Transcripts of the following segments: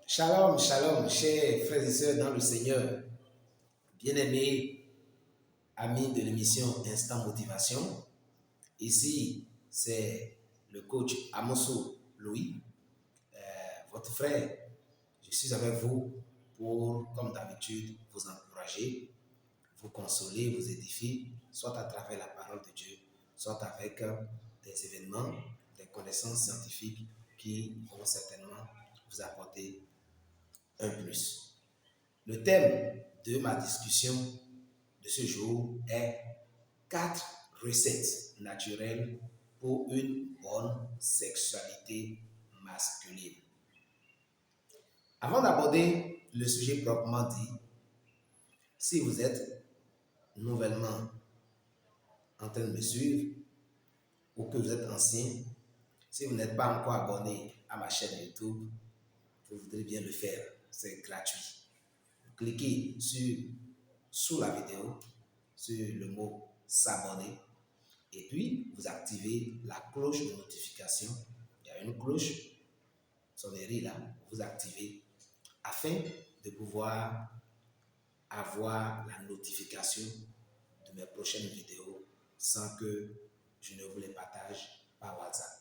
Shalom, shalom, chers frères et sœurs dans le Seigneur, bien-aimés, amis de l'émission Instant Motivation. Ici, c'est le coach Amoso Louis, votre frère. Je suis avec vous pour, comme d'habitude, vous encourager, vous consoler, vous édifier, soit à travers la parole de Dieu, soit avec des événements, des connaissances scientifiques qui vont certainement vous apporter un plus. Le thème de ma discussion de ce jour est 4 recettes naturelles pour une bonne sexualité masculine. Avant d'aborder le sujet proprement dit, si vous êtes nouvellement en train de me suivre ou que vous êtes ancien, si vous n'êtes pas encore abonné à ma chaîne YouTube, vous voudrez bien le faire, c'est gratuit. Cliquez sous la vidéo sur le mot s'abonner et puis vous activez la cloche de notification. Il y a une cloche sonnerie là, vous activez afin de pouvoir avoir la notification de mes prochaines vidéos sans que je ne vous les partage par WhatsApp.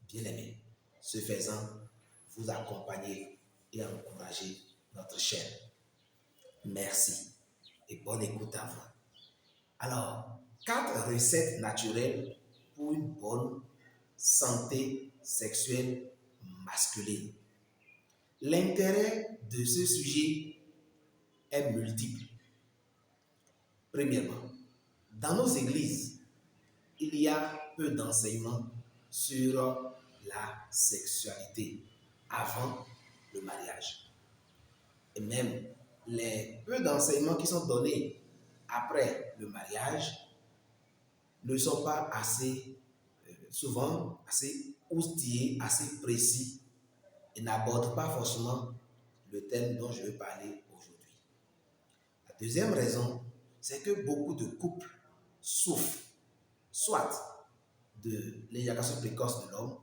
Bien aimé, ce faisant, vous accompagnez et encouragez notre chaîne. Merci et bonne écoute à vous. Alors, 4 recettes naturelles pour une bonne santé sexuelle masculine. L'intérêt de ce sujet est multiple. Premièrement, dans nos églises, il y a peu d'enseignements sur la sexualité avant le mariage. Et même les peu d'enseignements qui sont donnés après le mariage ne sont pas assez, souvent, assez outillés, assez précis et n'abordent pas forcément le thème dont je vais parler aujourd'hui. La deuxième raison, c'est que beaucoup de couples souffrent soit de l'éjaculation précoce de l'homme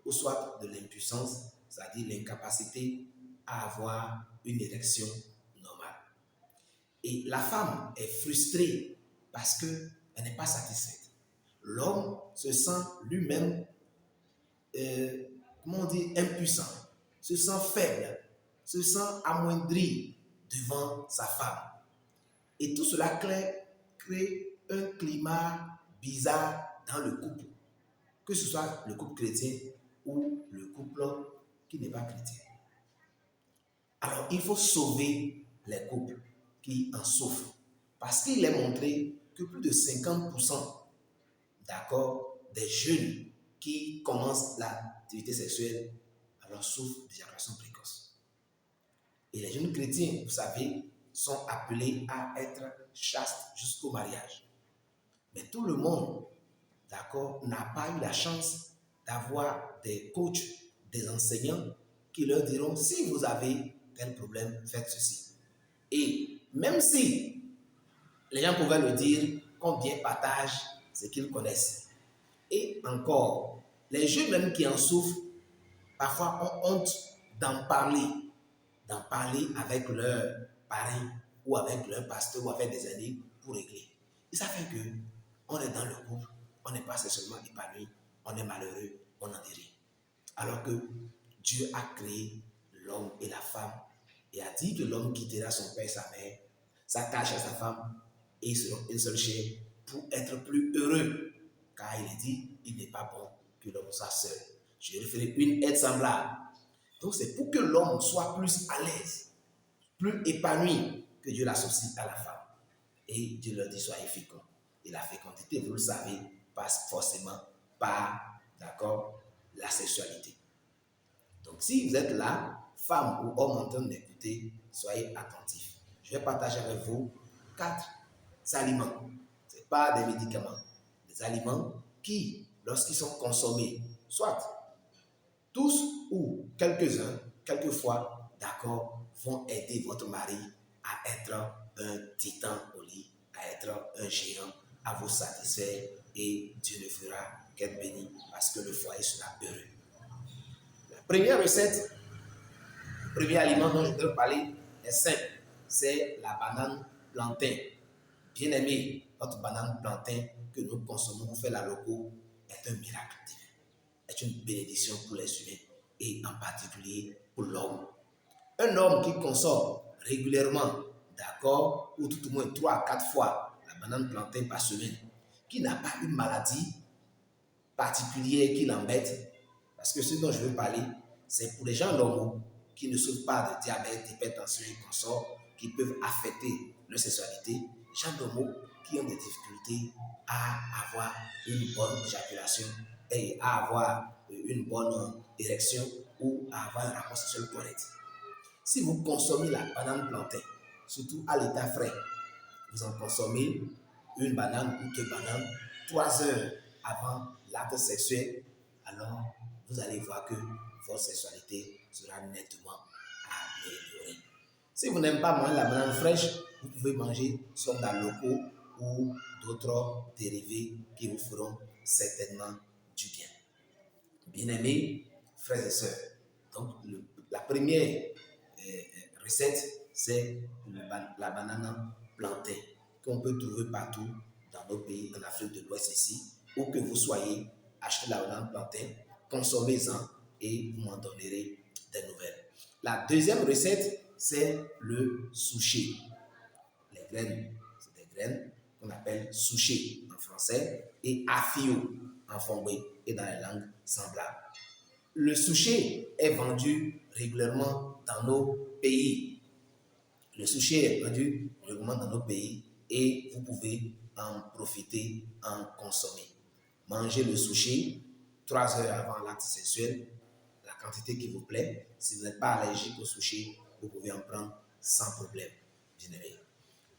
ou soit de l'impuissance, c'est-à-dire l'incapacité à avoir une érection normale. Et la femme est frustrée parce qu'elle n'est pas satisfaite. L'homme se sent lui-même, comment on dit, impuissant, se sent faible, se sent amoindri devant sa femme. Et tout cela crée un climat bizarre dans le couple, que ce soit le couple chrétien ou le couple qui n'est pas chrétien. Alors, il faut sauver les couples qui en souffrent. Parce qu'il est montré que plus de 50% d'accord, des jeunes qui commencent l'activité sexuelle alors souffrent d'éjaculation précoce. Et les jeunes chrétiens, vous savez, sont appelés à être chastes jusqu'au mariage. Mais tout le monde, d'accord, n'a pas eu la chance d'avoir des coachs, des enseignants qui leur diront si vous avez tel problème, faites ceci. Et même si les gens pouvaient le dire, combien partagent ce qu'ils connaissent. Et encore, les jeunes même qui en souffrent, parfois ont honte d'en parler avec leurs parents ou avec leur pasteur ou avec des amis pour régler. Et ça fait que on est dans le couple, on n'est pas seulement épanoui, on est malheureux, on en dit rien. Alors que Dieu a créé l'homme et la femme et a dit que l'homme quittera son père et sa mère, s'attache à sa femme et ils seront une seule chair pour être plus heureux. Car il est dit, il n'est pas bon que l'homme soit seul. Je ferai une aide semblable. Donc c'est pour que l'homme soit plus à l'aise, plus épanoui, que Dieu l'associe à la femme. Et Dieu leur dit, soyez féconds. Et la fécondité, vous le savez, passe forcément par, d'accord, la sexualité. Donc si vous êtes là, femme ou homme en train d'écouter, soyez attentifs. Je vais partager avec vous 4 aliments. Ce n'est pas des médicaments. Des aliments qui, lorsqu'ils sont consommés, soit tous ou quelques-uns, quelquefois, d'accord, vont aider votre mari à être un titan au lit, à être un géant, à vous satisfaire et Dieu ne fera qu'être béni parce que le foyer sera heureux. La première recette premier aliment dont je voudrais parler est simple. C'est la banane plantain. Bien aimé, votre banane plantain que nous consommons pour faire la loco est un miracle divin. Est une bénédiction pour les humains et en particulier pour l'homme. Un homme qui consomme régulièrement, d'accord, ou tout au moins 3 à 4 fois la banane plantain par semaine, qui n'a pas une maladie particulière qui l'embête, parce que ce dont je veux parler, c'est pour les gens normaux qui ne souffrent pas de diabète, d'hypertension et consorts, qui peuvent affecter leur sexualité, les gens normaux qui ont des difficultés à avoir une bonne éjaculation et à avoir une bonne érection ou à avoir un rapport sexuel correct. Si vous consommez la banane plantain, surtout à l'état frais, vous en consommez une banane ou 2 bananes 3 heures avant l'acte sexuel, alors vous allez voir que votre sexualité sera nettement améliorée. Si vous n'aimez pas manger la banane fraîche, vous pouvez manger soit dans le locaux ou d'autres dérivés qui vous feront certainement du bien. Bien-aimés, frères et sœurs, donc la première recette, c'est la banane plantain qu'on peut trouver partout dans nos pays, en Afrique de l'Ouest ici, où que vous soyez, achetez la banane plantain, consommez-en et vous m'en donnerez des nouvelles. La deuxième recette, c'est le souchet. Les graines, c'est des graines qu'on appelle souchet en français et afio en fongbe et dans les langues semblables. Le souchet est vendu régulièrement dans nos pays. Le souchet est vendu régulièrement dans nos pays et vous pouvez en profiter, en consommer. Mangez le souchet 3 heures avant l'acte sexuel, la quantité qui vous plaît. Si vous n'êtes pas allergique au souchet, vous pouvez en prendre sans problème. Bien aimé.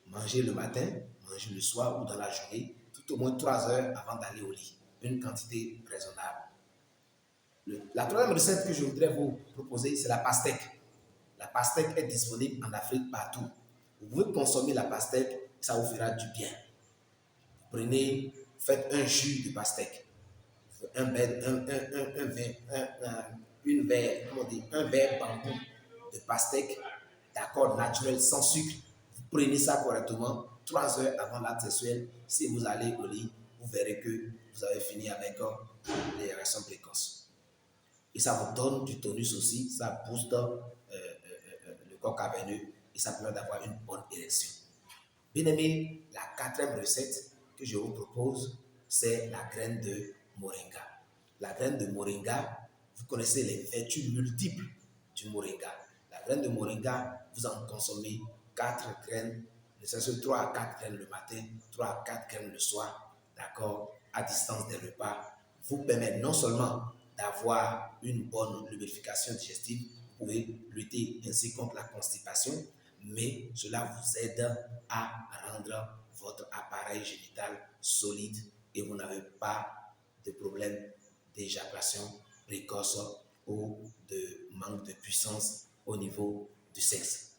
Mangez le matin, mangez le soir ou dans la journée, tout au moins 3 heures avant d'aller au lit. Une quantité raisonnable. La troisième recette que je voudrais vous proposer, c'est la pastèque. La pastèque est disponible en Afrique partout. Vous pouvez consommer la pastèque, ça vous fera du bien. Prenez, faites un jus de pastèque. Un verre bambou de pastèque, d'accord, naturel, sans sucre. Vous prenez ça correctement 3 heures avant l'acte sexuel. Si vous allez au lit, vous verrez que vous avez fini avec l'érection précoce. Et ça vous donne du tonus aussi, ça booste le corps caverneux et ça permet d'avoir une bonne érection. Bien aimé, la quatrième recette que je vous propose, c'est la graine de moringa. La graine de moringa, vous connaissez les vertus multiples du moringa. La graine de moringa, vous en consommez 4 graines, c'est 3 à 4 graines le matin, 3 à 4 graines le soir, d'accord, à distance des repas, vous permet non seulement d'avoir une bonne lubrification digestive, vous pouvez lutter ainsi contre la constipation, mais cela vous aide à rendre votre appareil génital solide et vous n'avez pas de problème d'éjaculation précoce ou de manque de puissance au niveau du sexe.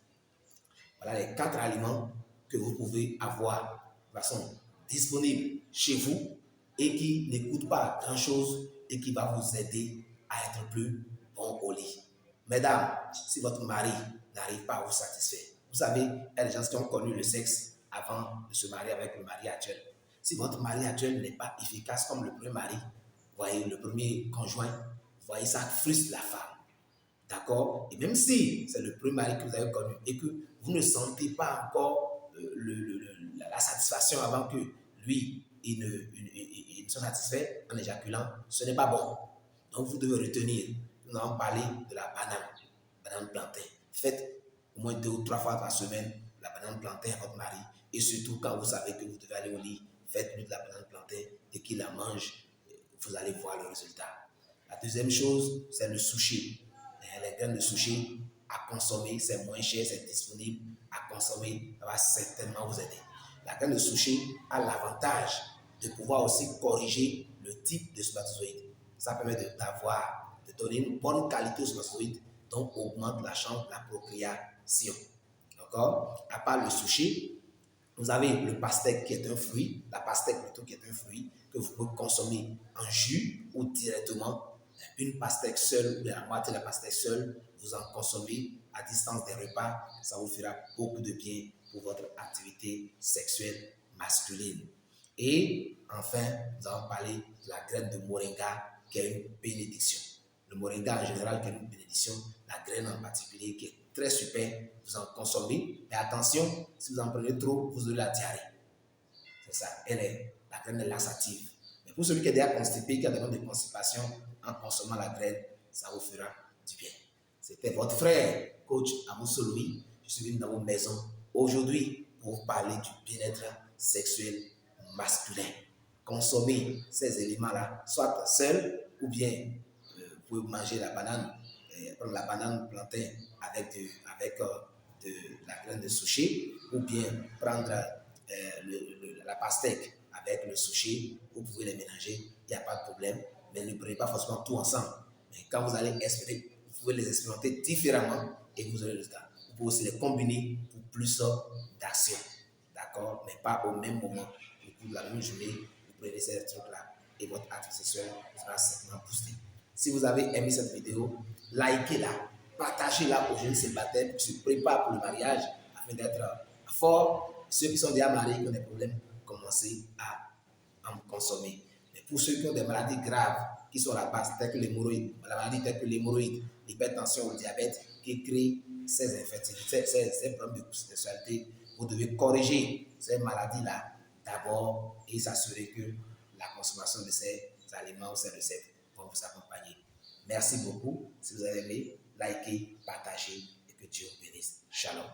Voilà les 4 aliments que vous pouvez avoir de façon disponible chez vous et qui ne coûtent pas grand-chose et qui va vous aider à être plus bon au lit. Mesdames, si votre mari n'arrive pas à vous satisfaire, vous savez, il y a des gens qui ont connu le sexe avant de se marier avec le mari actuel. Si votre mari actuel n'est pas efficace comme le premier mari, voyez, le premier conjoint, voyez, ça frustre la femme. D'accord? Et même si c'est le premier mari que vous avez connu et que vous ne sentez pas encore la satisfaction avant que lui, il ne soit satisfait en éjaculant, ce n'est pas bon. Donc vous devez retenir, nous allons parler de la banane plantain. Faites au moins 2 ou 3 fois par semaine la banane plantain à votre mari. Et surtout quand vous savez que vous devez aller au lit, faites-lui de la banane plantain et qu'il la mange, vous allez voir le résultat. La deuxième chose, c'est le sushi. Les graines de sushi à consommer, c'est moins cher, c'est disponible à consommer, ça va certainement vous aider. La graine de sushi a l'avantage de pouvoir aussi corriger le type de spermatozoïde. Ça permet de donner une bonne qualité aux spermatozoïdes, donc augmente la chance de la procréation. D'accord? À part le sushi, vous avez le pastèque qui est un fruit, la pastèque plutôt qui est un fruit que vous pouvez consommer en jus ou directement. Une pastèque seule ou la moitié de la pastèque seule, vous en consommez à distance des repas, ça vous fera beaucoup de bien pour votre activité sexuelle masculine. Et enfin, nous allons parler de la graine de moringa qui est une bénédiction. Le moringa en général qui est une bénédiction, la graine en particulier qui est très super, vous en consommez. Mais attention, si vous en prenez trop, vous aurez la diarrhée. C'est ça, la graine est laxative. Mais pour celui qui est déjà constipé, qui a des problèmes de constipation, en consommant la graine, ça vous fera du bien. C'était votre frère, coach Amousso Louis. Je suis venu dans vos maisons aujourd'hui pour vous parler du bien-être sexuel masculin. Consommez ces éléments-là, soit seul ou bien vous pouvez manger la banane, prendre la banane plantain avec de la graine de sushi, ou bien prendre la pastèque avec le sushi, vous pouvez les mélanger, il n'y a pas de problème, mais ne prenez pas forcément tout ensemble. Mais quand vous allez expérimenter, vous pouvez les expérimenter différemment et vous aurez le résultat. Vous pouvez aussi les combiner pour plus d'action, d'accord, mais pas au même moment. Du coup, la même journée, vous prenez ces trucs-là et votre activité sexuelle sera certainement boostée. Si vous avez aimé cette vidéo, likez-la, partagez-la aux jeunes célibataires qui se préparent pour le mariage afin d'être forts. Ceux qui sont déjà mariés, qui ont des problèmes, commencez à en consommer. Mais pour ceux qui ont des maladies graves, qui sont à la base, telles que l'hémorroïde, la maladie telle que l'hémorroïde, l'hypertension, le diabète, qui créent ces infertilités, ces problèmes de sexualité, vous devez corriger ces maladies-là d'abord et s'assurer que la consommation de ces aliments ou ces recettes vont vous accompagner. Merci beaucoup. Si vous avez aimé, likez, partagez et que Dieu vous bénisse. Shalom.